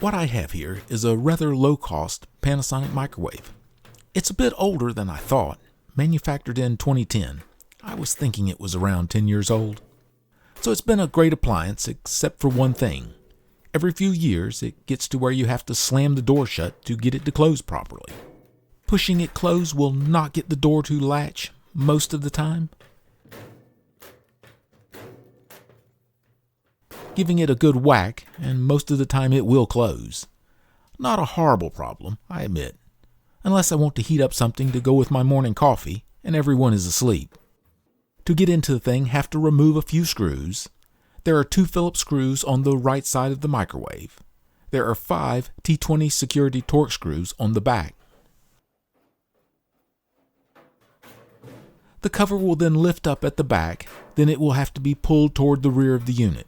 What I have here is a rather low-cost Panasonic microwave. It's a bit older than I thought, manufactured in 2010. I was thinking it was around 10 years old. So it's been a great appliance except for one thing. Every few years it gets to where you have to slam the door shut to get it to close properly. Pushing it closed will not get the door to latch most of the time. Giving it a good whack, and most of the time it will close. Not a horrible problem, I admit, unless I want to heat up something to go with my morning coffee and everyone is asleep. To get into the thing, have to remove a few screws. There are 2 Phillips screws on the right side of the microwave. There are 5 T20 security torque screws on the back. The cover will then lift up at the back, then it will have to be pulled toward the rear of the unit.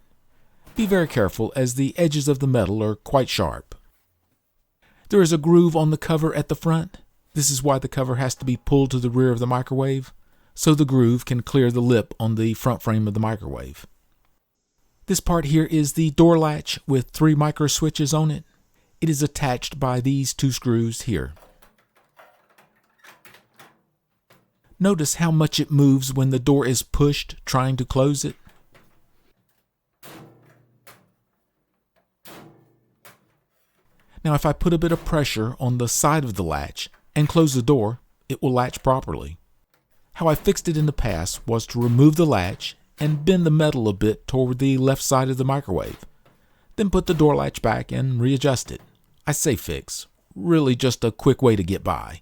Be very careful as the edges of the metal are quite sharp. There is a groove on the cover at the front. This is why the cover has to be pulled to the rear of the microwave, so the groove can clear the lip on the front frame of the microwave. This part here is the door latch with 3 micro switches on it. It is attached by these 2 screws here. Notice how much it moves when the door is pushed trying to close it. Now if I put a bit of pressure on the side of the latch and close the door, it will latch properly. How I fixed it in the past was to remove the latch and bend the metal a bit toward the left side of the microwave. Then put the door latch back and readjust it. I say fix, really just a quick way to get by.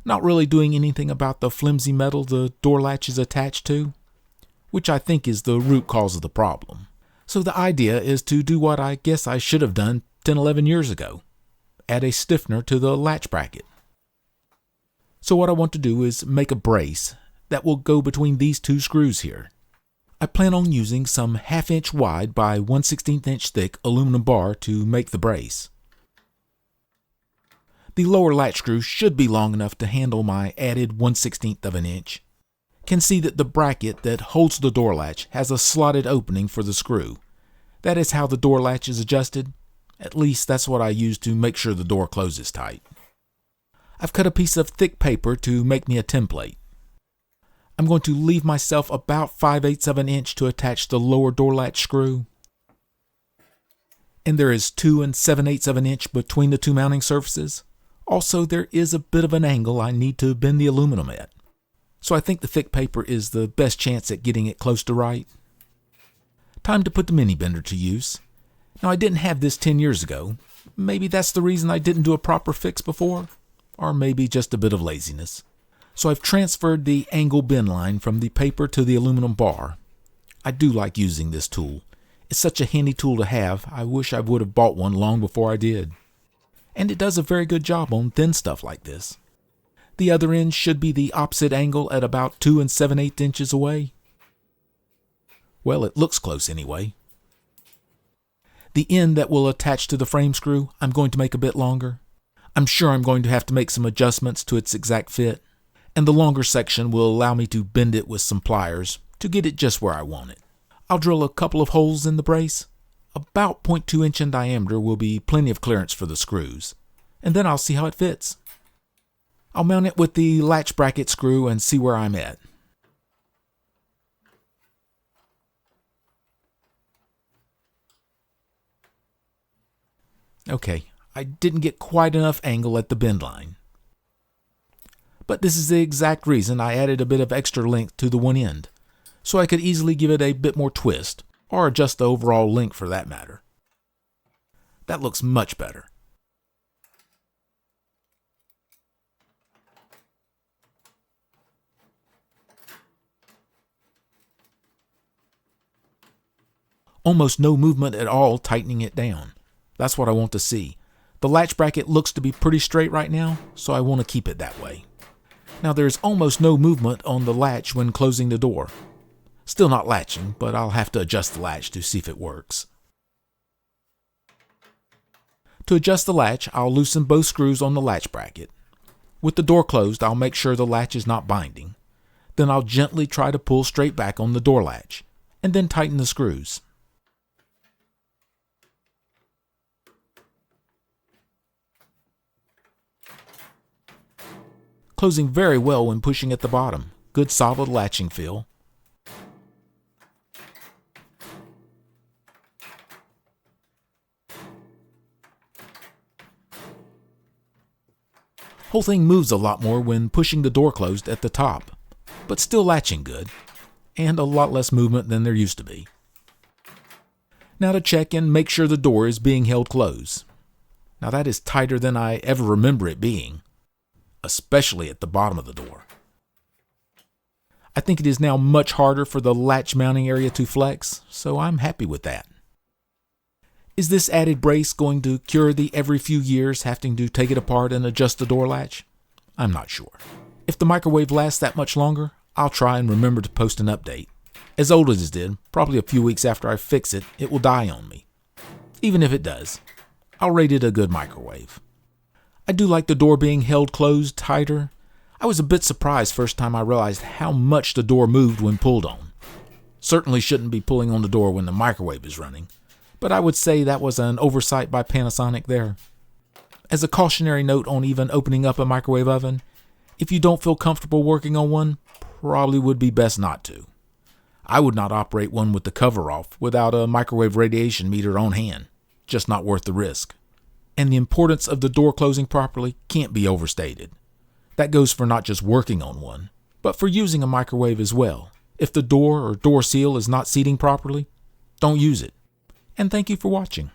Not really doing anything about the flimsy metal the door latch is attached to, which I think is the root cause of the problem. So the idea is to do what I guess I should have done 10-11 years ago. Add a stiffener to the latch bracket. So what I want to do is make a brace that will go between these 2 screws here. I plan on using some 1/2 inch wide by 1/16 inch thick aluminum bar to make the brace. The lower latch screw should be long enough to handle my added 1/16 of an inch. Can see that the bracket that holds the door latch has a slotted opening for the screw. That is how the door latch is adjusted. At least that's what I use to make sure the door closes tight. I've cut a piece of thick paper to make me a template. I'm going to leave myself about 5/8 of an inch to attach the lower door latch screw. And there is 2 7/8 of an inch between the 2 mounting surfaces. Also, there is a bit of an angle I need to bend the aluminum at. So I think the thick paper is the best chance at getting it close to right. Time to put the mini bender to use. Now I didn't have this 10 years ago. Maybe that's the reason I didn't do a proper fix before, or maybe just a bit of laziness. So I've transferred the angle bend line from the paper to the aluminum bar. I do like using this tool. It's such a handy tool to have, I wish I would have bought one long before I did. And it does a very good job on thin stuff like this. The other end should be the opposite angle at about 2 7/8 inches away. Well, it looks close anyway. The end that will attach to the frame screw, I'm going to make a bit longer. I'm sure I'm going to have to make some adjustments to its exact fit, and the longer section will allow me to bend it with some pliers to get it just where I want it. I'll drill a couple of holes in the brace. About 0.2 inch in diameter will be plenty of clearance for the screws, and then I'll see how it fits. I'll mount it with the latch bracket screw and see where I'm at. Okay, I didn't get quite enough angle at the bend line. But this is the exact reason I added a bit of extra length to the one end, so I could easily give it a bit more twist, or adjust the overall length for that matter. That looks much better. Almost no movement at all tightening it down. That's what I want to see. The latch bracket looks to be pretty straight right now, so I want to keep it that way. Now there's almost no movement on the latch when closing the door. Still not latching, but I'll have to adjust the latch to see if it works. To adjust the latch, I'll loosen both screws on the latch bracket. With the door closed, I'll make sure the latch is not binding. Then I'll gently try to pull straight back on the door latch, and then tighten the screws. closing very well when pushing at the bottom. Good solid latching feel. Whole thing moves a lot more when pushing the door closed at the top, but still latching good, and a lot less movement than there used to be. Now to check and make sure the door is being held closed. Now that is tighter than I ever remember it being, especially at the bottom of the door. I think it is now much harder for the latch mounting area to flex, so I'm happy with that. Is this added brace going to cure the every few years having to take it apart and adjust the door latch? I'm not sure. If the microwave lasts that much longer, I'll try and remember to post an update. As old as it did, probably a few weeks after I fix it, it will die on me. Even if it does, I'll rate it a good microwave. I do like the door being held closed tighter. I was a bit surprised first time I realized how much the door moved when pulled on. Certainly shouldn't be pulling on the door when the microwave is running, but I would say that was an oversight by Panasonic there. As a cautionary note on even opening up a microwave oven, if you don't feel comfortable working on one, probably would be best not to. I would not operate one with the cover off without a microwave radiation meter on hand. Just not worth the risk. And the importance of the door closing properly can't be overstated. That goes for not just working on one, but for using a microwave as well. If the door or door seal is not seating properly, don't use it. And thank you for watching.